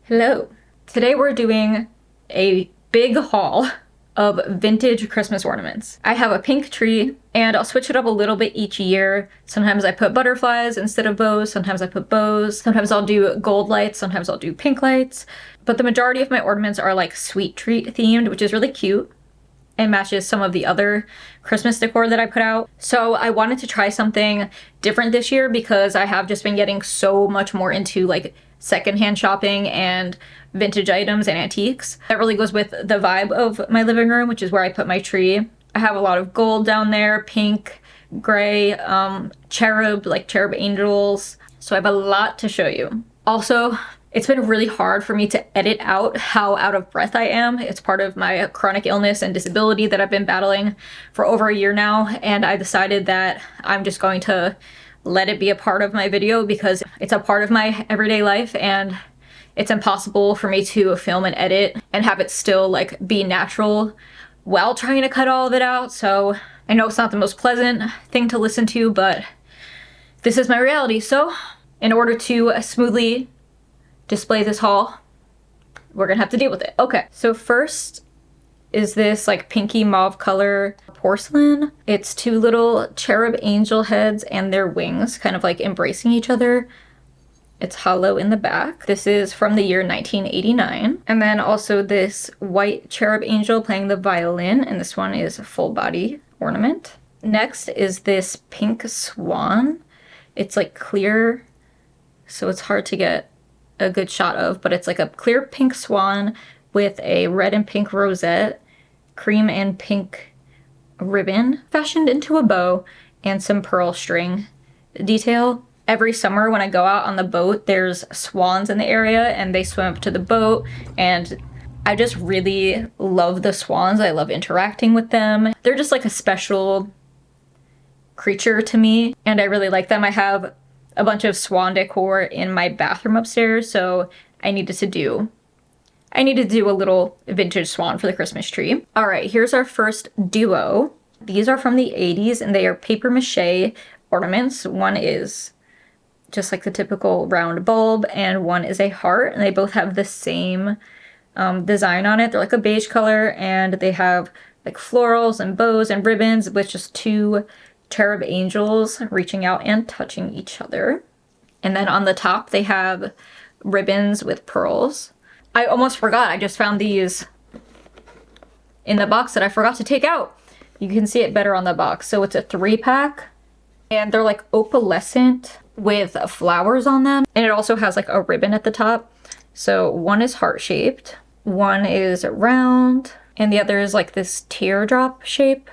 Hello. Today we're doing a big haul of vintage Christmas ornaments. I have a pink tree and I'll switch it up a little bit each year. Sometimes I put butterflies instead of bows, sometimes I put bows, sometimes I'll do gold lights, sometimes I'll do pink lights. But the majority of my ornaments are like sweet treat themed, which is really cute and matches some of the other Christmas decor that I put out. So I wanted to try something different this year because I have just been getting so much more into like secondhand shopping and vintage items and antiques. That really goes with the vibe of my living room, which is where I put my tree. I have a lot of gold down there, pink, gray, cherub, like cherub angels. So I have a lot to show you. Also, it's been really hard for me to edit out how out of breath I am. It's part of my chronic illness and disability that I've been battling for over a year now, and I decided that I'm just going to let it be a part of my video because it's a part of my everyday life and it's impossible for me to film and edit and have it still like be natural while trying to cut all of it out. So I know it's not the most pleasant thing to listen to, but this is my reality. So in order to smoothly display this haul, we're gonna have to deal with it. Okay, so first is this like pinky mauve color porcelain. It's two little cherub angel heads and their wings kind of like embracing each other. It's hollow in the back. This is from the year 1989. And then also this white cherub angel playing the violin, and this one is a full body ornament. Next is this pink swan. It's like clear, so it's hard to get a good shot of, but it's like a clear pink swan with a red and pink rosette, cream and pink ribbon fashioned into a bow, and some pearl string detail. Every summer when I go out on the boat, there's swans in the area and they swim up to the boat, and I just really love the swans. I love interacting with them. They're just like a special creature to me, and I really like them. I have a bunch of swan decor in my bathroom upstairs, so I needed to do a little vintage swan for the Christmas tree. All right, here's our first duo. These are from the 80s and they are paper mache ornaments. One is just like the typical round bulb and one is a heart, and they both have the same design on it. They're like a beige color and they have like florals and bows and ribbons with just two cherub angels reaching out and touching each other. And then on the top they have ribbons with pearls. I almost forgot, I just found these in the box that I forgot to take out. You can see it better on the box. So it's a 3-pack and they're like opalescent with flowers on them. And it also has like a ribbon at the top. So one is heart-shaped, one is round, and the other is like this teardrop shape.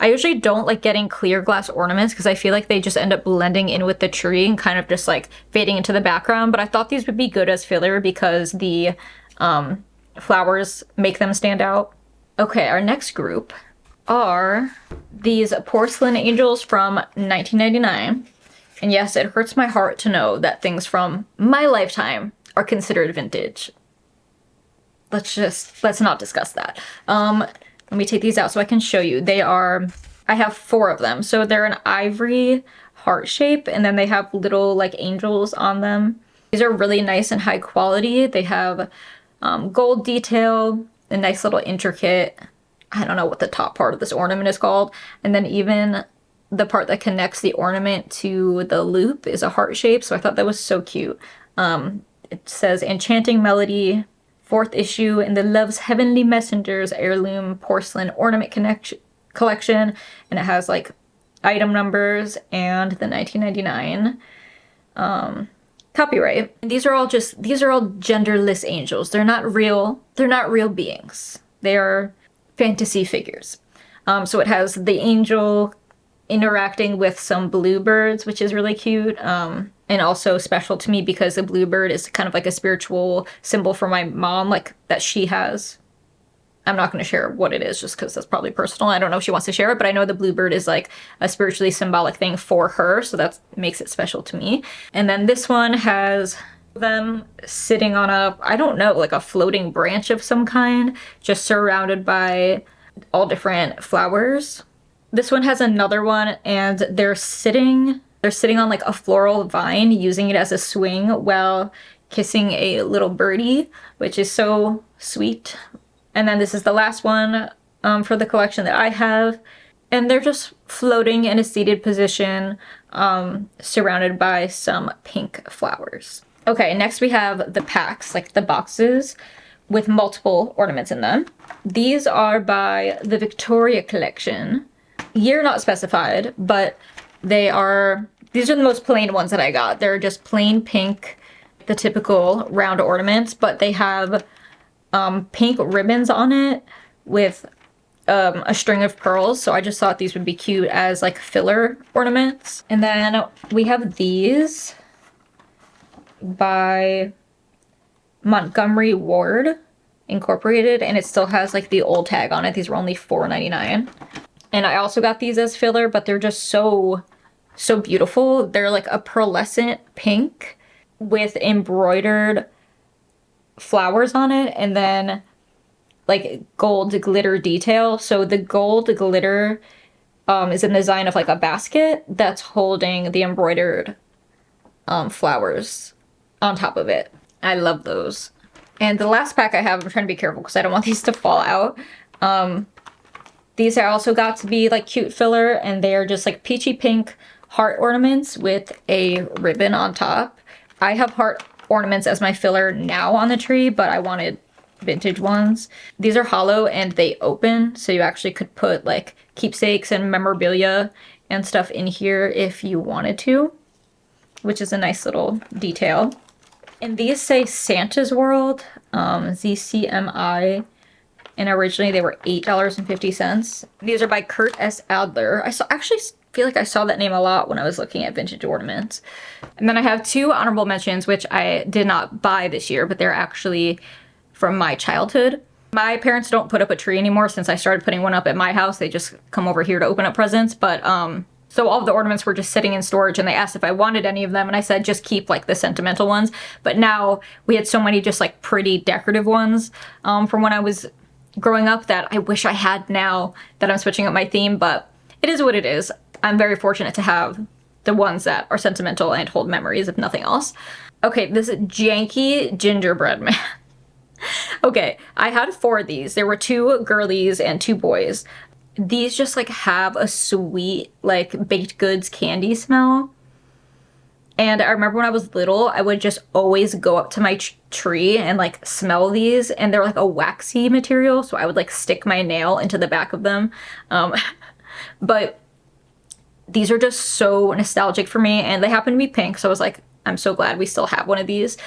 I usually don't like getting clear glass ornaments because I feel like they just end up blending in with the tree and kind of just like fading into the background, but I thought these would be good as filler because the flowers make them stand out. Okay, our next group are these porcelain angels from 1999. And yes, it hurts my heart to know that things from my lifetime are considered vintage. Let's not discuss that. Let me take these out so I can show you. I have 4 of them. So they're an ivory heart shape, and then they have little like angels on them. These are really nice and high quality. They have gold detail, a nice little intricate, I don't know what the top part of this ornament is called. And then even the part that connects the ornament to the loop is a heart shape. So I thought that was so cute. It says Enchanting Melody, 4th issue in the Love's Heavenly Messengers Heirloom Porcelain Ornament Collection, and it has like item numbers and the 1999 copyright. And these are all genderless angels. They're not real beings. They are fantasy figures. So it has the angel interacting with some bluebirds, which is really cute. And also special to me because the bluebird is kind of like a spiritual symbol for my mom, like that she has. I'm not going to share what it is just because that's probably personal. I don't know if she wants to share it, but I know the bluebird is like a spiritually symbolic thing for her, so that makes it special to me. And then this one has them sitting on I don't know, like a floating branch of some kind, just surrounded by all different flowers. This one has another one and they're sitting on like a floral vine, using it as a swing while kissing a little birdie, which is so sweet. And then this is the last one for the collection that I have. And they're just floating in a seated position, surrounded by some pink flowers. Okay, next we have the packs, like the boxes with multiple ornaments in them. These are by the Victoria collection. Year not specified, but these are the most plain ones that I got. They're just plain pink, the typical round ornaments, but they have pink ribbons on it with a string of pearls. So I just thought these would be cute as like filler ornaments. And then we have these by Montgomery Ward Incorporated, and it still has like the old tag on it. These were only $4.99. And I also got these as filler, but they're just so beautiful. They're like a pearlescent pink with embroidered flowers on it, and then like gold glitter detail. So the gold glitter is in the design of like a basket that's holding the embroidered flowers on top of it. I love those. And the last pack I have, I'm trying to be careful because I don't want these to fall out. These I also got to be like cute filler, and they are just like peachy pink heart ornaments with a ribbon on top. I have heart ornaments as my filler now on the tree, but I wanted vintage ones. These are hollow and they open, so you actually could put like keepsakes and memorabilia and stuff in here if you wanted to, which is a nice little detail. And these say Santa's World, ZCMI, and originally they were $8.50. These are by Kurt S. Adler. Actually feel like I saw that name a lot when I was looking at vintage ornaments. And then I have two honorable mentions, which I did not buy this year, but they're actually from my childhood. My parents don't put up a tree anymore since I started putting one up at my house. They just come over here to open up presents, but so all of the ornaments were just sitting in storage, and they asked if I wanted any of them, and I said just keep like the sentimental ones. But now we had so many just like pretty decorative ones from when I was growing up that I wish I had now that I'm switching up my theme, but it is what it is. I'm very fortunate to have the ones that are sentimental and hold memories, if nothing else. Okay, this janky gingerbread man. Okay, I had 4 of these. There were 2 girlies and 2 boys. These just like have a sweet like baked goods candy smell. And I remember when I was little, I would just always go up to my tree and like smell these, and they're like a waxy material, so I would like stick my nail into the back of them. But these are just so nostalgic for me, and they happen to be pink, so I was like, I'm so glad we still have one of these.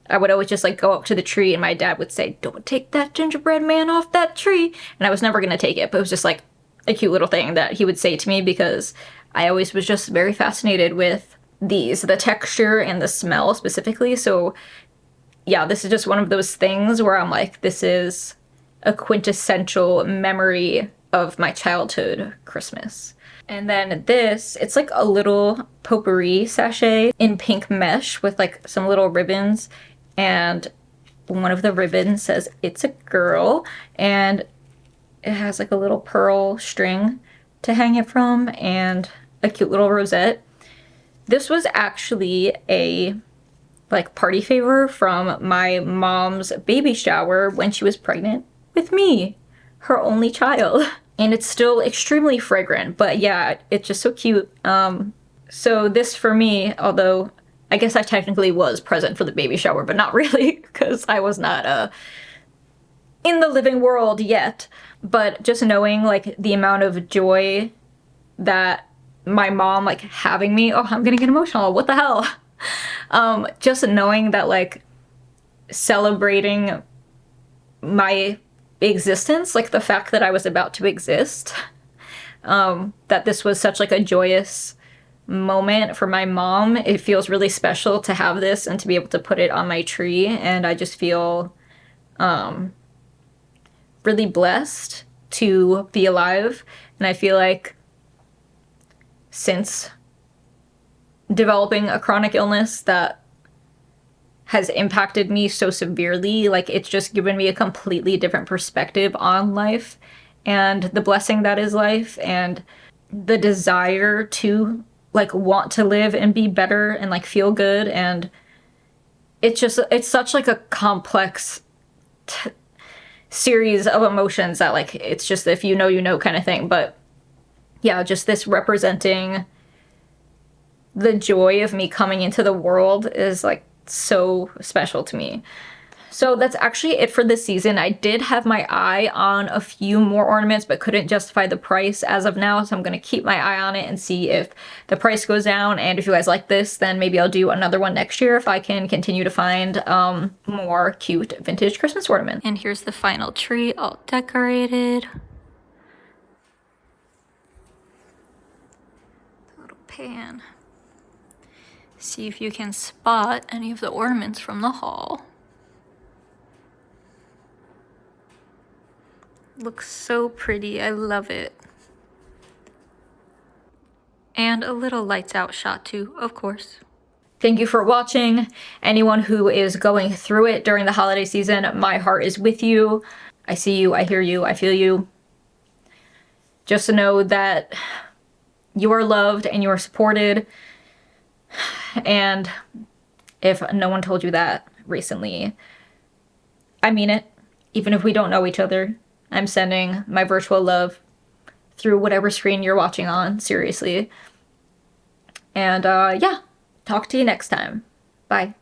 I would always just like go up to the tree, and my dad would say, don't take that gingerbread man off that tree. And I was never gonna take it, but it was just like a cute little thing that he would say to me because I always was just very fascinated with these, the texture and the smell specifically. So yeah, this is just one of those things where I'm like, this is a quintessential memory of my childhood Christmas. And then this, it's like a little potpourri sachet in pink mesh with like some little ribbons, and one of the ribbons says it's a girl, and it has like a little pearl string to hang it from and a cute little rosette. This was actually a like party favor from my mom's baby shower when she was pregnant with me, her only child. And it's still extremely fragrant, but yeah, it's just so cute. So this for me, although I guess I technically was present for the baby shower, but not really, because I was not in the living world yet. But just knowing like the amount of joy that my mom like having me, oh, I'm gonna get emotional, what the hell? Just knowing that like celebrating my existence, like the fact that I was about to exist, that this was such like a joyous moment for my mom. It feels really special to have this and to be able to put it on my tree, and I just feel really blessed to be alive. And I feel like since developing a chronic illness that has impacted me so severely, like it's just given me a completely different perspective on life and the blessing that is life, and the desire to like want to live and be better and like feel good and it's such like a complex series of emotions that like, it's just if you know kind of thing. But yeah, just this representing the joy of me coming into the world is like so special to me. So that's actually it for this season. I did have my eye on a few more ornaments, but couldn't justify the price as of now. So I'm going to keep my eye on it and see if the price goes down. And if you guys like this, then maybe I'll do another one next year if I can continue to find more cute vintage Christmas ornaments. And here's the final tree all decorated. A little pan. See if you can spot any of the ornaments from the haul. Looks so pretty, I love it. And a little lights out shot too, of course. Thank you for watching. Anyone who is going through it during the holiday season, my heart is with you. I see you, I hear you, I feel you. Just to know that you are loved and you are supported. And if no one told you that recently, I mean it. Even if we don't know each other, I'm sending my virtual love through whatever screen you're watching on, seriously. And yeah, talk to you next time. Bye.